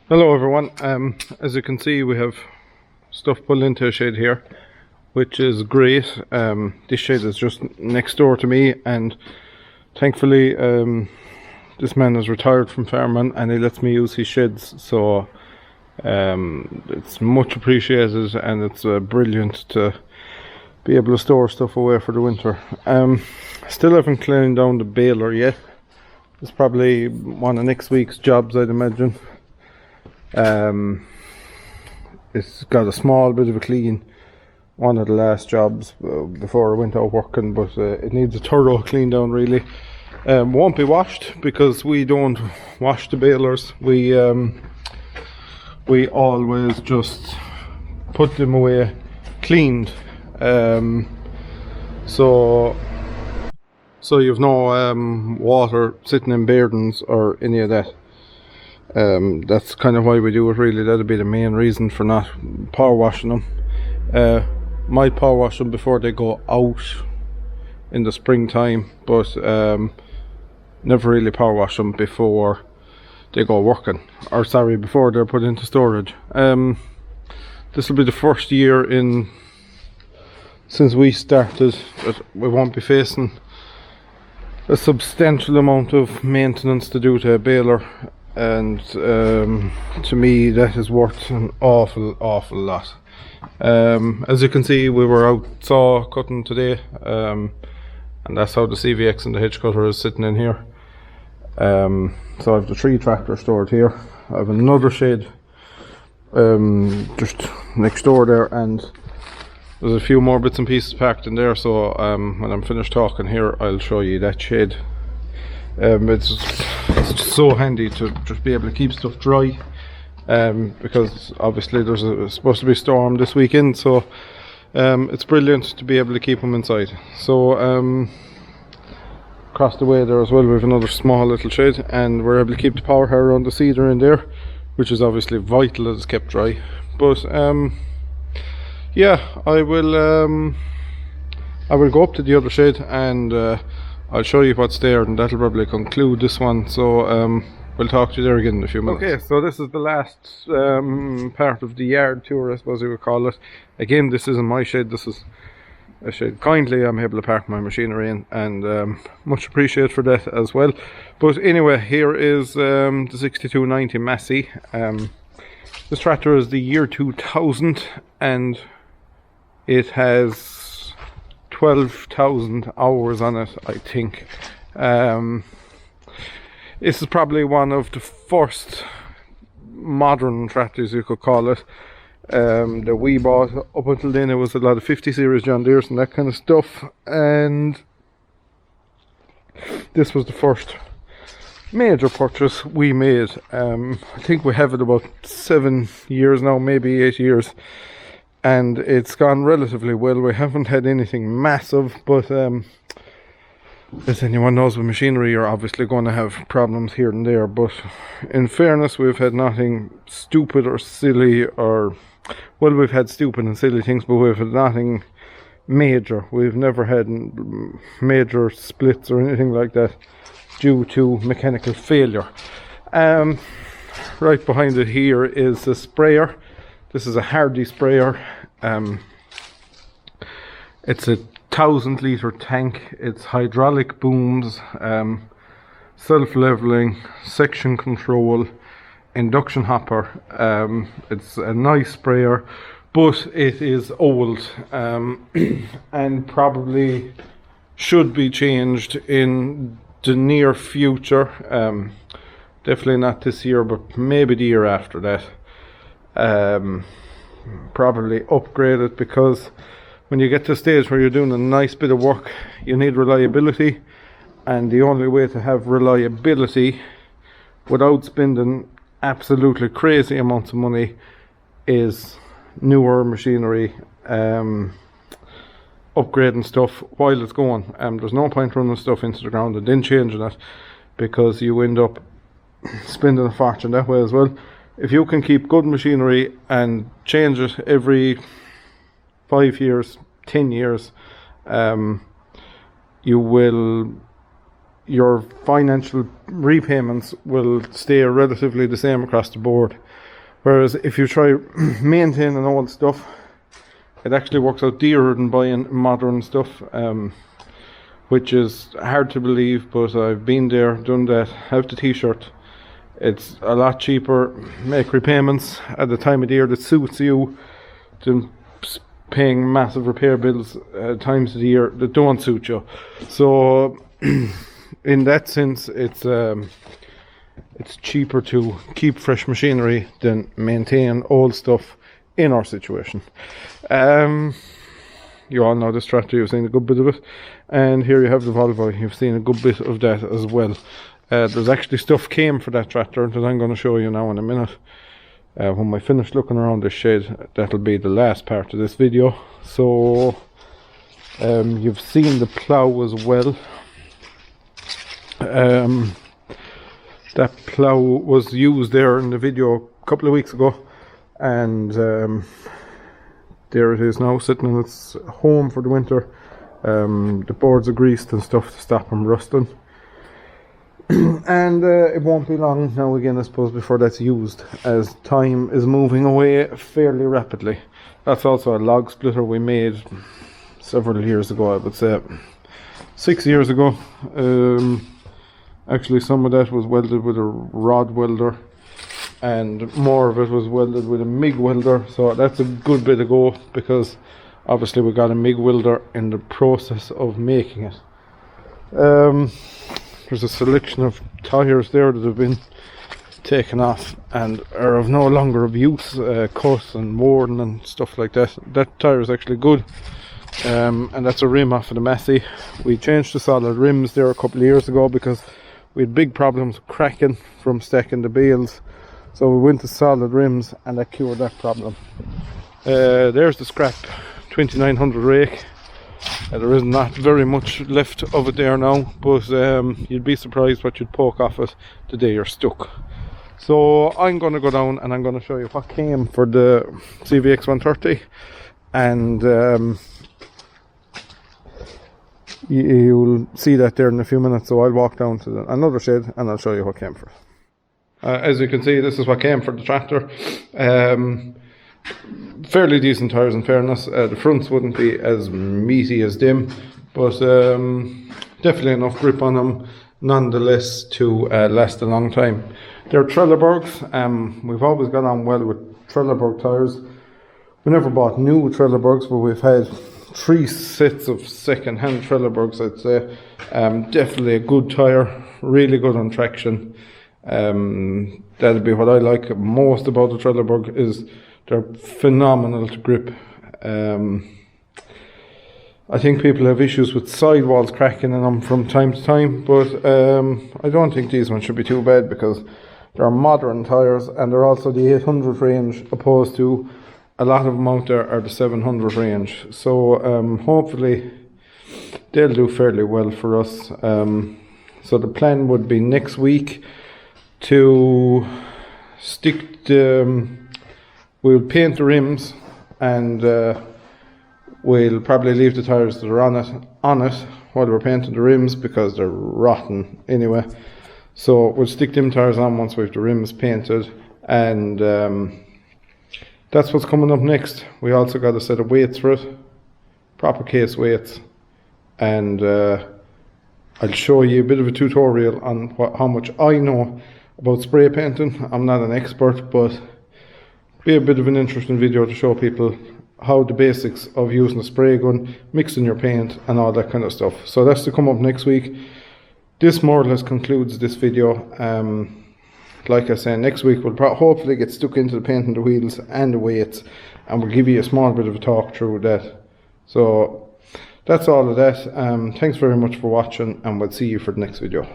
Hello everyone. As you can see, we have stuff pulled into a shed here, which is great. This shed is just next door to me, and thankfully this man is retired from farming and he lets me use his sheds, so it's much appreciated, and it's brilliant to be able to store stuff away for the winter. Still haven't cleaned down the baler yet. It's probably one of next week's jobs, I'd imagine. It's got a small bit of a clean, one of the last jobs before I went out working, but it needs a thorough clean down really. Won't be washed because we don't wash the balers. We always just put them away cleaned. So you've no water sitting in burdens or any of that. That's kind of why we do it really. That'd be the main reason for not power washing them. Might power wash them before they go out in the springtime, but never really power wash them before they go working, or sorry, before they're put into storage. This will be the first year since we started that we won't be facing a substantial amount of maintenance to do to a baler, and to me that is worth an awful lot. As you can see, we were out saw cutting today, and that's how the CVX and the hitch cutter is sitting in here. So I have the 3 tractors stored here. I have another shed just next door there, and there's a few more bits and pieces packed in there, so when I'm finished talking here I'll show you that shed. It's just so handy to just be able to keep stuff dry, because obviously there's supposed to be a storm this weekend, so it's brilliant to be able to keep them inside. So across the way there as well we have another small little shed, and we're able to keep the power hair around the cedar in there, which is obviously vital that it's kept dry. But yeah, I will go up to the other shed and I'll show you what's there, and that'll probably conclude this one. So we'll talk to you there again in a few minutes. Okay, so this is the last part of the yard tour, I suppose you would call it. Again, this isn't my shed, this is a shed kindly I'm able to park my machinery in, and much appreciated for that as well. But anyway, here is the 6290 Massey. This tractor is the year 2000, and it has 12,000 hours on it, I think. This is probably one of the first modern tractors, you could call it, that we bought. Up until then it was a lot of 50 series John Deere's and that kind of stuff, and this was the first major purchase we made. I think we have it about 7 years now, maybe 8 years, and it's gone relatively well. We haven't had anything massive, but as anyone knows with machinery, you're obviously going to have problems here and there. But in fairness, we've had nothing stupid or silly, or, well, we've had stupid and silly things, but we've had nothing major. We've never had major splits or anything like that due to mechanical failure. Right behind it here is a sprayer. This is a Hardy sprayer. It's a 1,000 litre tank. It's hydraulic booms, self-leveling, section control, induction hopper. It's a nice sprayer, but it is old, and probably should be changed in the near future. Definitely not this year, but maybe the year after that. Probably upgrade it, because when you get to a stage where you're doing a nice bit of work, you need reliability, and the only way to have reliability without spending absolutely crazy amounts of money is newer machinery, upgrading stuff while it's going. There's no point running stuff into the ground and then changing it, because you end up spending a fortune that way as well. If you can keep good machinery and change it every 5 years, 10 years, you will your financial repayments will stay relatively the same across the board. Whereas if you try maintaining old stuff, it actually works out dearer than buying modern stuff, which is hard to believe, but I've been there, done that, have the t-shirt. It's a lot cheaper, make repayments at the time of the year that suits you than paying massive repair bills at times of the year that don't suit you. So in that sense, it's cheaper to keep fresh machinery than maintain old stuff in our situation. You all know this tractor, you've seen a good bit of it, and here you have the Volvo, you've seen a good bit of that as well. There's actually stuff came for that tractor that I'm going to show you now in a minute. When I finish looking around this shed, that'll be the last part of this video. So you've seen the plough as well. That plough was used there in the video a couple of weeks ago, and there it is now, sitting in its home for the winter. The boards are greased and stuff to stop them rusting. And it won't be long now again, I suppose, before that's used, as time is moving away fairly rapidly. That's also a log splitter we made several years ago, I would say 6 years ago. Actually, some of that was welded with a rod welder, and more of it was welded with a MIG welder, so that's a good bit ago, because obviously we got a MIG welder in the process of making it. There's a selection of tyres there that have been taken off and are of no longer of use, cut and worn and stuff like that. That tyre is actually good, and that's a rim off of the Massey. We changed to solid rims there a couple of years ago because we had big problems cracking from stacking the bales, so we went to solid rims and that cured that problem. There's the scrap 2900 rake. There is not very much left of it there now, but you'd be surprised what you'd poke off it the day you're stuck. So I'm going to go down and I'm going to show you what came for the CVX 130, and you'll see that there in a few minutes. So I'll walk down to another shed and I'll show you what came for it. As you can see, this is what came for the tractor. Fairly decent tyres in fairness. The fronts wouldn't be as meaty as them, but definitely enough grip on them nonetheless to last a long time. They're Trelleborgs. We've always got on well with Trelleborg tyres. We never bought new Trelleborgs, but we've had 3 sets of second-hand Trelleborgs, I'd say. Definitely a good tyre, really good on traction. That'd be what I like most about the Trelleborg, is they're phenomenal to grip. I think people have issues with sidewalls cracking in them from time to time, but I don't think these ones should be too bad, because they're modern tyres and they're also the 800 range, opposed to a lot of them out there are the 700 range. So hopefully they'll do fairly well for us. So the plan would be next week to stick the we'll paint the rims, and we'll probably leave the tyres that are on it while we're painting the rims, because they're rotten anyway. So we'll stick them tyres on once we have the rims painted, and that's what's coming up next. We also got a set of weights for it, proper case weights, and I'll show you a bit of a tutorial on how much I know about spray painting. I'm not an expert, but be a bit of an interesting video to show people how the basics of using a spray gun, mixing your paint and all that kind of stuff. So that's to come up next week. This more or less concludes this video. Like I said, next week we'll hopefully get stuck into the painting the wheels and the weights, and we'll give you a small bit of a talk through that. So that's all of that. Thanks very much for watching, and we'll see you for the next video.